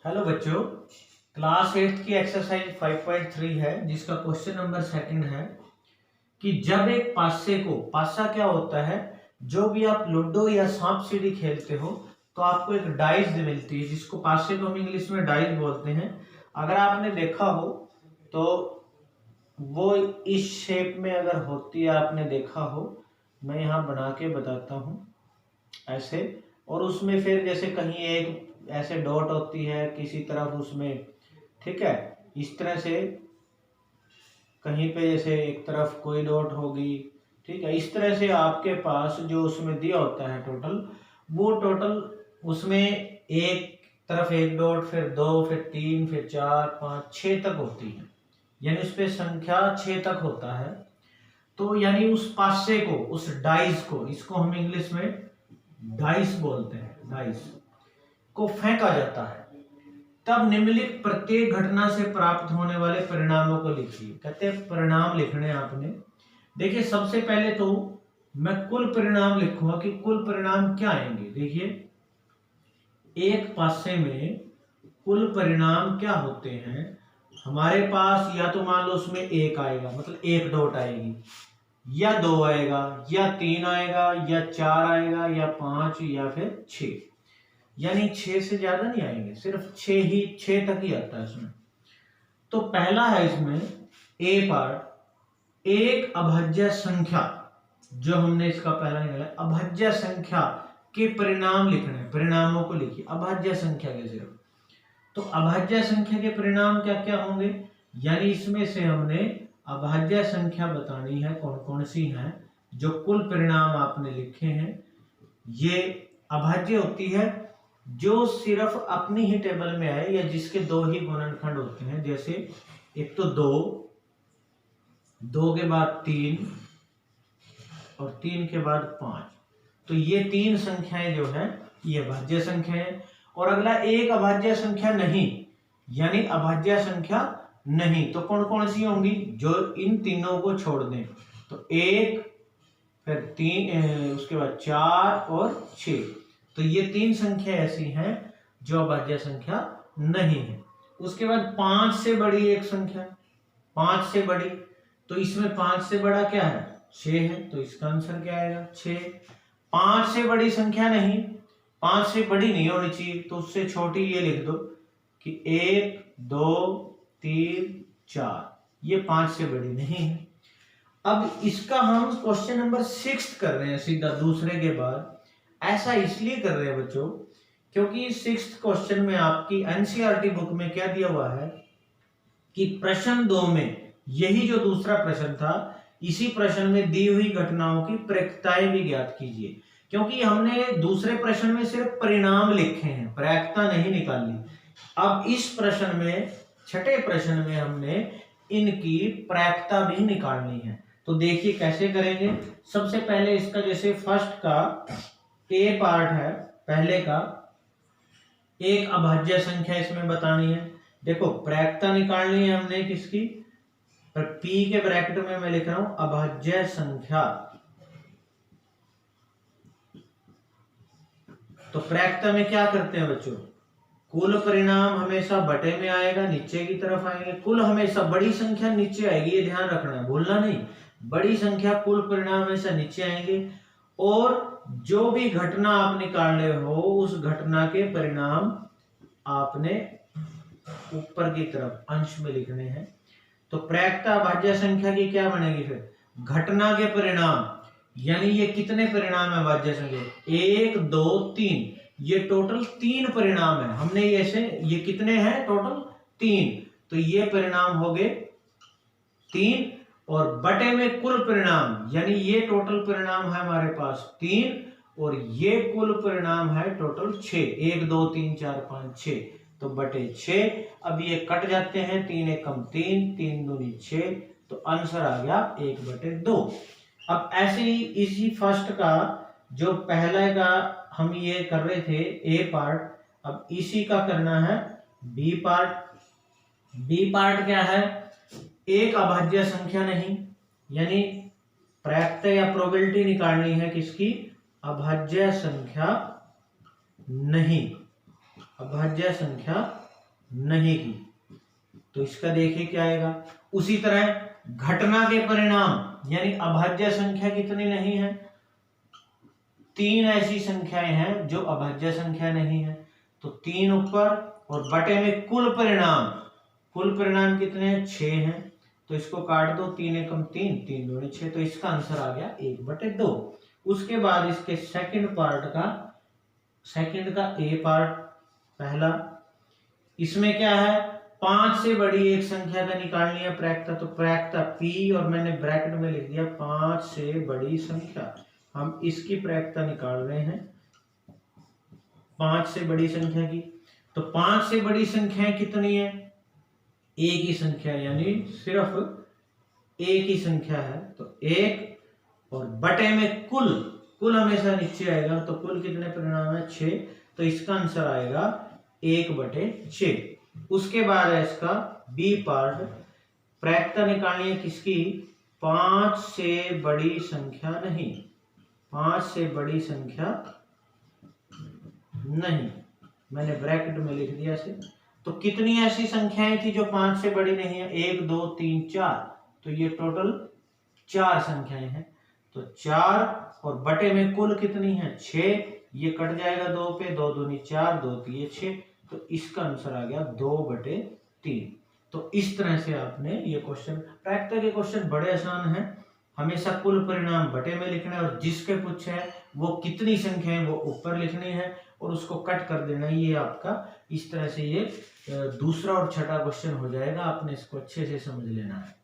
Hello बच्चों, class 8 की exercise 5.3 है जिसका क्वेश्चन नंबर सेकंड है कि जब एक पासा क्या होता है। जो भी आप लूडो या सांप सीढ़ी खेलते हो तो आपको एक डाइस मिलती है जिसको पासे को हम इंग्लिश में डाइस बोलते हैं। अगर आपने देखा हो तो वो इस शेप में अगर होती है, आपने देखा हो, मैं यहाँ बना के बताता हूँ ऐसे। और उसमें फिर जैसे कहीं एक ऐसे डॉट होती है किसी तरफ उसमें, ठीक है, इस तरह से कहीं पे जैसे एक तरफ कोई डॉट होगी, ठीक है। इस तरह से आपके पास जो उसमें दिया होता है टोटल, वो टोटल उसमें एक तरफ एक डॉट, फिर दो, फिर तीन, फिर चार, पाँच, छः तक होती है, यानी उस पर संख्या 6 तक होता है। तो यानी उस पासे को, उस डाइस को, इसको हम इंग्लिश में डाइस बोलते हैं, डाइस को फेंका जाता है। तब निम्नलिखित प्रत्येक घटना से प्राप्त होने वाले परिणामों को लिखिए। कहते हैं परिणाम लिखने आपने। देखिए सबसे पहले तो मैं कुल परिणाम लिखूंगा कि कुल परिणाम क्या आएंगे। देखिए एक पासे में कुल परिणाम क्या होते हैं हमारे पास, या तो मान लो उसमें एक आएगा, मतलब एक डॉट आएगी, या दो आएगा, या तीन आएगा, या चार आएगा, या पांच, या फिर छह। यानी 6 से ज्यादा नहीं आएंगे, सिर्फ 6 तक ही आता है इसमें। तो पहला है इसमें ए पार्ट, एक अभाज्य संख्या, जो हमने इसका पहला निकाला अभाज्य संख्या के परिणाम लिखने, परिणामों को लिखिए अभाज्य संख्या के सिर्फ। तो अभाज्य संख्या के परिणाम क्या क्या होंगे, यानी इसमें से हमने अभाज्य संख्या बतानी है कौन कौन सी हैं। जो कुल परिणाम आपने लिखे हैं ये अभाज्य होती है जो सिर्फ अपनी ही टेबल में आए, या जिसके दो ही गुणनखंड होते हैं। जैसे एक तो दो, दो के बाद तीन, और तीन के बाद पांच। तो ये तीन संख्याएं जो है ये अभाज्य संख्या है। और अगला एक अभाज्य संख्या नहीं, यानी अभाज्य संख्या नहीं तो कौन कौन सी होंगी, जो इन तीनों को छोड़ दें। तो एक, फिर तीन, उसके बाद चार और छह। तो ये तीन संख्या ऐसी हैं जो अभाज्य संख्या नहीं है। उसके बाद पांच से बड़ी एक संख्या, पांच से बड़ी, तो इसमें पांच से बड़ा क्या है, 6 है, तो इसका आंसर क्या आएगा 6। पांच से बड़ी संख्या नहीं, पांच से बड़ी नहीं होनी चाहिए, तो उससे छोटी ये लिख दो कि 1, 2, 3, 4, ये पांच से बड़ी नहीं है। अब इसका हम क्वेश्चन नंबर 6 कर रहे हैं सीधा दूसरे के बाद। ऐसा इसलिए कर रहे हैं बच्चों क्योंकि 6th क्वेश्चन में आपकी एनसीईआरटी बुक में क्या दिया हुआ है कि प्रश्न 2 में यही जो दूसरा प्रश्न था, इसी प्रश्न में दी हुई घटनाओं की प्रैक्ताएं भी ज्ञात कीजिए। क्योंकि हमने दूसरे प्रश्न में सिर्फ परिणाम लिखे हैं, प्रैक्ता नहीं निकाली। अब इस प्रश्न में, छठे प्रश्न में, हमने इनकी प्रैक्ता भी निकालनी है। तो देखिए कैसे करेंगे। सबसे पहले इसका जैसे फर्स्ट का ए पार्ट है, पहले का एक अभाज्य संख्या इसमें बतानी है। देखो प्रैक्ता निकालनी है हमने किसकी, पर पी के ब्रैकेट में मैं लिख रहा हूं अभाज्य संख्या। तो प्रैक्ता में क्या करते हैं बच्चों, कुल परिणाम हमेशा बटे में आएगा, नीचे की तरफ आएंगे। कुल हमेशा बड़ी संख्या नीचे आएगी, ये ध्यान रखना है, भूलना नहीं। बड़ी संख्या कुल परिणाम हमेशा नीचे आएंगे। और जो भी घटना आप निकाल रहे हो उस घटना के परिणाम आपने ऊपर की तरफ अंश में लिखने हैं। तो प्रैक्ता अभाज्य संख्या की क्या बनेगी फिर, घटना के परिणाम, यानी ये कितने परिणाम है अभाज्य संख्या, 1, 2, 3, ये टोटल 3 परिणाम है। हमने ये कितने हैं टोटल 3, तो ये परिणाम हो गए 3। और बटे में कुल परिणाम, यानी ये टोटल परिणाम है हमारे पास 3, और ये कुल परिणाम है टोटल 6, 1, 2, 3, 4, 5, 6, तो बटे 6। अब ये कट जाते हैं, 3 एकम 3, 3 दूनी 6, तो आंसर आ गया 1/2। अब ऐसे ही इसी फर्स्ट का जो पहले का हम ये कर रहे थे ए पार्ट, अब इसी का करना है बी पार्ट। बी पार्ट क्या है, एक अभाज्य संख्या नहीं, यानी प्रैक्ता या प्रोबेबिलिटी निकालनी है किसकी, अभाज्य संख्या नहीं, अभाज्य संख्या नहीं की। तो इसका देखिए क्या आएगा। उसी तरह घटना के परिणाम यानी अभाज्य संख्या कितनी नहीं है, 3 ऐसी संख्याएं हैं जो अभाज्य संख्या नहीं है। तो 3 ऊपर और बटे में कुल परिणाम कितने हैं, 6 हैं। तो इसको काट दो, 3 एकम 3, 3 दूनी 6। तो इसका आंसर आ गया 1/2। उसके बाद इसके सेकंड का ए पार्ट पहला, इसमें क्या है, 5 से बड़ी एक संख्या का निकालनी है प्रायिकता। तो प्रायिकता पी और मैंने ब्रैकेट में लिख दिया 5 से बड़ी संख्या। हम इसकी प्रायिकता निकाल रहे हैं 5 से बड़ी संख्या की। तो 5 से बड़ी संख्याएं कितनी है, एक ही संख्या, यानी सिर्फ एक ही संख्या है। तो 1 और बटे में कुल हमेशा नीचे आएगा। तो कुल कितने परिणाम है, 6। तो इसका आंसर आएगा 1/6। उसके बाद है इसका बी पार्ट, प्रायिकता निकालनी है किसकी, 5 से बड़ी संख्या नहीं, 5 से बड़ी संख्या नहीं, मैंने ब्रैकेट में लिख दिया से। तो कितनी ऐसी संख्याएं थी जो 5 से बड़ी नहीं है, 1 2 3 4। तो ये टोटल 4 संख्याएं हैं। तो 4 और बटे में कुल कितनी है, 6। ये कट जाएगा 2 पे, 2 दूनी 4, 2 3 6। तो इसका आंसर आ गया 2/3। तो इस तरह से आपने ये क्वेश्चन, प्रायिकता के क्वेश्चन बड़े आसान हैं। हमेशा कुल परिणाम बटे में लिखना है और जिसके पूछे है वो कितनी संख्या है वो ऊपर लिखनी है और उसको कट कर देना। ये आपका इस तरह से ये दूसरा और छठा क्वेश्चन हो जाएगा। आपने इसको अच्छे से समझ लेना है।